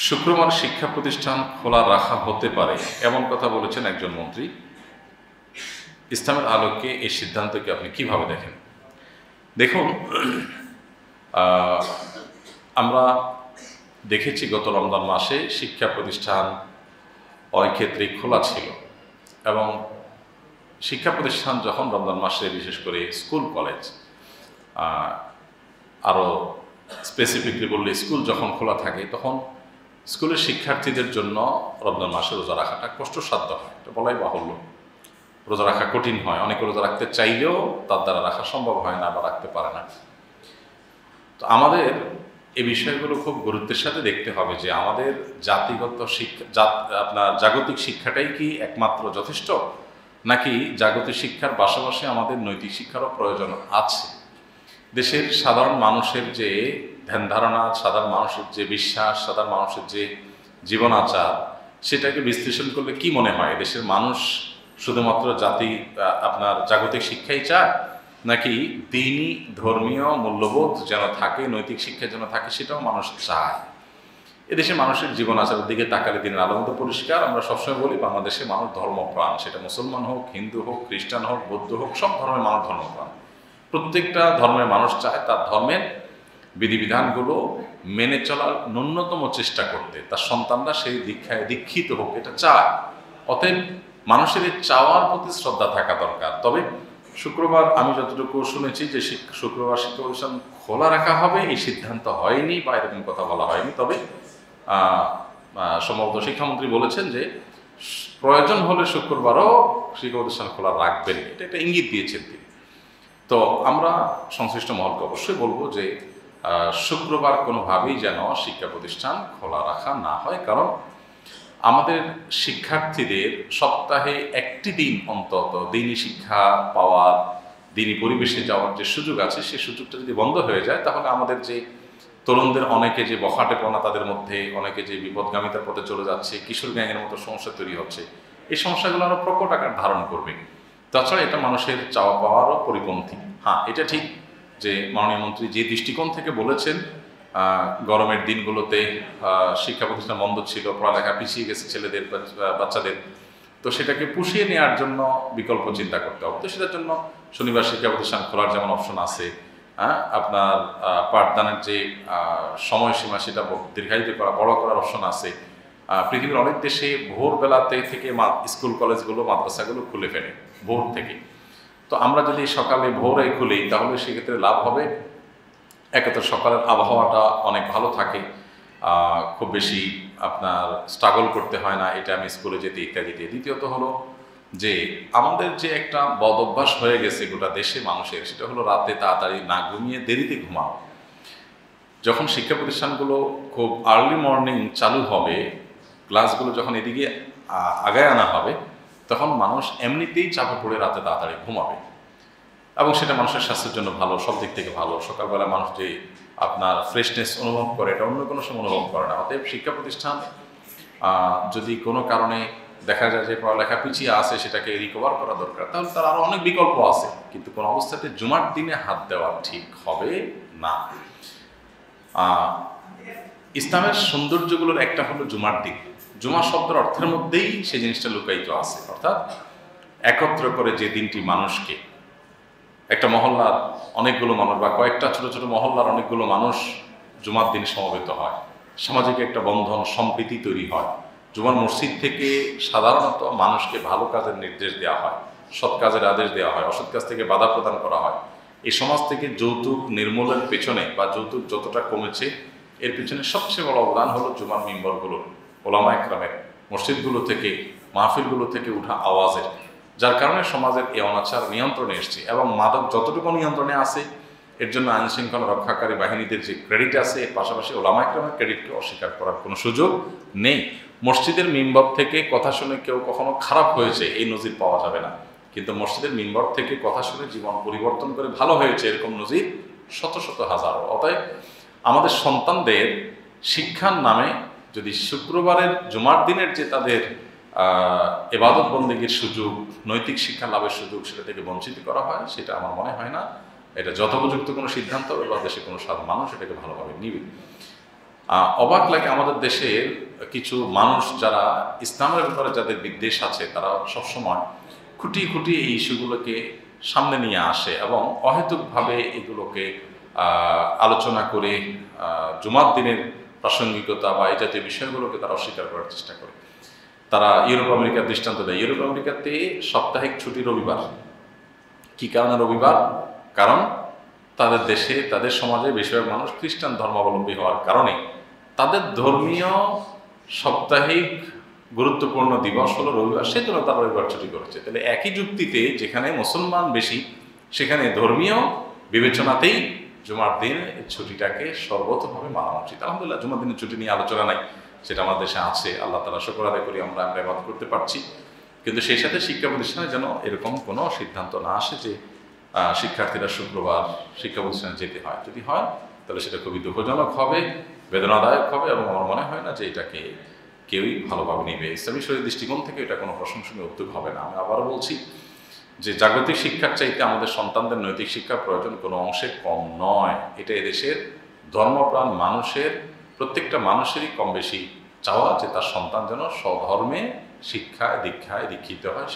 শুক্রবার শিক্ষা প্রতিষ্ঠান খোলা রাখা হতে পারে এমন কথা বলেছেন একজন মন্ত্রী। ইসলামের আলোকে এই সিদ্ধান্তকে আপনি কিভাবে দেখেন? দেখুন, আমরা দেখেছি গত রমজান মাসে শিক্ষা প্রতিষ্ঠান অনেক ক্ষেত্রে খোলা ছিল এবং শিক্ষা প্রতিষ্ঠান যখন রমজান মাসে বিশেষ করে স্কুল কলেজ, আরও স্পেসিফিকলি বললে স্কুল যখন খোলা থাকে তখন স্কুলের শিক্ষার্থীদের জন্য রমজান মাসে রোজা রাখাটা কষ্টসাধ্য হয়, এটা বলাই বাহুল্য। রোজা রাখা কঠিন হয়, অনেকে রোজা রাখতে চাইলেও তার দ্বারা রাখা সম্ভব হয় না বা রাখতে পারে না। তো আমাদের এই বিষয়গুলো খুব গুরুত্বের সাথে দেখতে হবে যে আমাদের জাতিগত শিক্ষা, জাগতিক শিক্ষাটাই কি একমাত্র যথেষ্ট, নাকি জাগতিক শিক্ষার পাশাপাশি আমাদের নৈতিক শিক্ষারও প্রয়োজন আছে। দেশের সাধারণ মানুষের যে ধ্যান ধারণা, সাধারণ মানুষের যে বিশ্বাস, সাধারণ মানুষের যে জীবন আচার, সেটাকে বিশ্লেষণ করলে কি মনে হয় দেশের মানুষ শুধুমাত্র জাগতিক শিক্ষাই চায়, নাকি দ্বীনি ধর্মীয় মূল্যবোধ যেন থাকে, নৈতিক শিক্ষা যেন থাকে, সেটাও মানুষ চায়। এদেশের মানুষের জীবন আচারের দিকে তাকালে দিনের আলো মতো পরিষ্কার। আমরা সবসময় বলি বাংলাদেশের মানুষ ধর্মপ্রাণ, সেটা মুসলমান হোক, হিন্দু হোক, খ্রিস্টান হোক, বৌদ্ধ হোক, সব ধর্মের মানুষ ধর্মপ্রাণ। প্রত্যেকটা ধর্মের মানুষ চায় তার ধর্মের বিধিবিধানগুলো মেনে চলার ন্যূনতম চেষ্টা করতে, তার সন্তানরা সেই দীক্ষায় দীক্ষিত হোক, এটা চায়। অতএব মানুষের এই চাওয়ার প্রতি শ্রদ্ধা থাকা দরকার। তবে শুক্রবার আমি যতটুকু শুনেছি যে শুক্রবার শিক্ষা প্রতিষ্ঠান খোলা রাখা হবে এই সিদ্ধান্ত হয়নি বা এরকম কথা বলা হয়নি। তবে সম্ভবত শিক্ষামন্ত্রী বলেছেন যে প্রয়োজন হলে শুক্রবারও শিক্ষা প্রতিষ্ঠান খোলা রাখবেন, এটা একটা ইঙ্গিত দিয়েছেন তিনি। তো আমরা সংশ্লিষ্ট মহলকে অবশ্যই বলবো যে শুক্রবার কোনোভাবেই যেন শিক্ষা প্রতিষ্ঠান খোলা রাখা না হয়, কারণ আমাদের শিক্ষার্থীদের সপ্তাহে একটি দিন অন্তত দিনী শিক্ষা পাওয়ার, দিনী পরিবেশে যাওয়ার যে সুযোগ আছে, সেই সুযোগটা যদি বন্ধ হয়ে যায় তাহলে আমাদের যে তরুণদের অনেকে যে বখাটেপনা, তাদের মধ্যে অনেকে যে বিপদগামিতার পথে চলে যাচ্ছে, কিশোর গ্যাংয়ের মতো সমস্যা তৈরি হচ্ছে, এই সমস্যাগুলো আরও প্রকট আকার ধারণ করবে। তাছাড়া এটা মানুষের চাওয়া পাওয়ারও পরিপন্থী। হ্যাঁ, এটা ঠিক যে মাননীয় মন্ত্রী যে দৃষ্টিকোণ থেকে বলেছেন গরমের দিনগুলোতে শিক্ষা প্রতিষ্ঠান বন্ধ ছিল, পড়ালেখা পিছিয়ে গেছে ছেলেদের বাচ্চাদের, তো সেটাকে পুষিয়ে নেওয়ার জন্য বিকল্প চিন্তা করতে হবে। তো সেটার জন্য শনিবার শিক্ষা প্রতিষ্ঠান খোলার যেমন অপশন আছে, আপনার পাঠদানের যে সময়সীমা সেটা দীর্ঘায়িত করা, বড় করার অপশন আছে। পৃথিবীর অনেক দেশে ভোরবেলাতে থেকে স্কুল কলেজগুলো, মাদ্রাসাগুলো খুলে ফেলে ভোর থেকে। তো আমরা যদি সকালে ভোরে খুলি তাহলে সেক্ষেত্রে লাভ হবে। একে তো সকালের আবহাওয়াটা অনেক ভালো থাকে, খুব বেশি আপনার স্ট্রাগল করতে হয় না এটা আমি স্কুলে যেতে ইত্যাদিতে। দ্বিতীয়ত হলো যে আমাদের যে একটা বদ অভ্যাস হয়ে গেছে গোটা দেশে মানুষের, সেটা হলো রাতে তাড়াতাড়ি না ঘুমিয়ে দেরিতে ঘুমাও। যখন শিক্ষা প্রতিষ্ঠানগুলো খুব আর্লি মর্নিং চালু হবে, ক্লাসগুলো যখন এদিকে আগায় আনা হবে, তখন মানুষ এমনিতেই চাপে পড়ে রাতে তাড়াতাড়ি ঘুমাবে এবং সেটা মানুষের স্বাস্থ্যের জন্য ভালো, সব দিক থেকে ভালো। সকালবেলা মানুষ যে আপনার ফ্রেশনেস অনুভব করে, এটা অন্য কোনো সময় অনুভব করে না। অতএব শিক্ষা প্রতিষ্ঠান যদি কোনো কারণে দেখা যায় যে পড়ালেখা পিছিয়ে আসে, সেটাকে রিকভার করা দরকার, তাহলে তার আরও অনেক বিকল্প আছে। কিন্তু কোনো অবস্থাতে জুমার দিনে হাত দেওয়া ঠিক হবে না। ইসলামের সৌন্দর্যগুলোর একটা হলো জুমার দিন। জুমা শব্দের অর্থের মধ্যেই সেই জিনিসটা লুকায়িত আছে, অর্থাৎ একত্র করে যে দিনটি মানুষকে, একটা মহল্লার অনেকগুলো মানুষ বা কয়েকটা ছোট ছোট মহল্লার অনেকগুলো মানুষ জুমার দিন সমবেত হয়, সামাজিক একটা বন্ধন, সম্প্রীতি তৈরি হয়। জুমার মসজিদ থেকে সাধারণত মানুষকে ভালো কাজের নির্দেশ দেওয়া হয়, সৎ কাজের আদেশ দেওয়া হয়, অসৎ কাজ থেকে বাধা প্রদান করা হয়। এই সমাজ থেকে যৌতুক নির্মূলের পেছনে বা যৌতুক যতটা কমেছে এর পেছনে সবচেয়ে বড় অবদান হলো জুমার মিম্বরগুলোর, ওলামা একরামের, মসজিদগুলো থেকে, মাহফিলগুলো থেকে উঠা আওয়াজের, যার কারণে সমাজের এই অনাচার নিয়ন্ত্রণে এসছে। এবং মাদক যতটুকু নিয়ন্ত্রণে আছে এর জন্য আইন শৃঙ্খলা রক্ষাকারী বাহিনীদের যে ক্রেডিট আছে, এর পাশাপাশি ওলামা একরামের ক্রেডিটকে অস্বীকার করার কোনো সুযোগ নেই। মসজিদের মিম্বর থেকে কথা শুনে কেউ কখনো খারাপ হয়েছে এই নজির পাওয়া যাবে না, কিন্তু মসজিদের মিম্বর থেকে কথা শুনে জীবন পরিবর্তন করে ভালো হয়েছে এরকম নজির শত শত হাজারো। অতএব আমাদের সন্তানদের শিক্ষার নামে যদি শুক্রবারের জুমার দিনের যে তাদের ইবাদত বন্দেগীর সুযোগ, নৈতিক শিক্ষা লাভের সুযোগ, সেটা থেকে বঞ্চিত করা হয়, সেটা আমার মনে হয় না এটা যথোপযুক্ত কোনো সিদ্ধান্ত বা দেশে কোনো সাধারণ মানুষ এটাকে ভালোভাবে নিবে। অবাক লাগে আমাদের দেশের কিছু মানুষ যারা ইসলামের ব্যাপারে যাদের বিদ্বেষ আছে তারা সবসময় খুঁটিয়ে খুঁটিয়ে এই ইস্যুগুলোকে সামনে নিয়ে আসে এবং অহেতুকভাবে এগুলোকে আলোচনা করে জুমার দিনের প্রাসঙ্গিকতা বা এই জাতীয় বিষয়গুলোকে তারা অস্বীকার করার চেষ্টা করে। তারা ইউরোপ আমেরিকার দৃষ্টান্ত দেয়। ইউরোপ আমেরিকাতে সাপ্তাহিক ছুটি রবিবার। কি কারণে রবিবার? কারণ তাদের দেশে তাদের সমাজে বেশিরভাগ মানুষ খ্রিস্টান ধর্মাবলম্বী হওয়ার কারণে তাদের ধর্মীয় সাপ্তাহিক গুরুত্বপূর্ণ দিবস হলো রবিবার, সেজন্য তারা রবিবার ছুটি করেছে। তাহলে একই যুক্তিতে যেখানে মুসলমান বেশি সেখানে ধর্মীয় বিবেচনাতেই জুমার দিন ছুটিটাকে সর্বতভাবে মানা উচিত। আলহামদুলিল্লাহ, জুমার দিনের ছুটি নিয়ে আলোচনা নাই, সেটা আমাদের দেশে আছে। আল্লাহ তাআলা শুকর আদায় করি আমরা ইবাদত করতে পারছি। কিন্তু সেই সাথে শিক্ষা প্রতিষ্ঠানে যেন এরকম কোনো সিদ্ধান্ত না আসে যে শিক্ষার্থীরা শুক্রবার শিক্ষা প্রতিষ্ঠানে যেতে হয়। যদি হয় তাহলে সেটা খুবই দুঃখজনক হবে, বেদনাদায়ক হবে এবং আমার মনে হয় না যে এটাকে কেউই ভালোভাবে নেবে। ইসলামী শরীর দৃষ্টিকোণ থেকে এটা কোনো প্রশংসনীয় উদ্যোগ হবে না। আমি আবারও বলছি যে জাগতিক শিক্ষার চাইতে আমাদের সন্তানদের নৈতিক শিক্ষার প্রয়োজন কোনো অংশে কম নয়। এটা এদেশের ধর্মপ্রাণ মানুষের প্রত্যেকটা মানুষেরই কম বেশি চাওয়া যে তার সন্তান যেন স্বধর্মে শিক্ষায় দীক্ষায় দীক্ষিত হয়।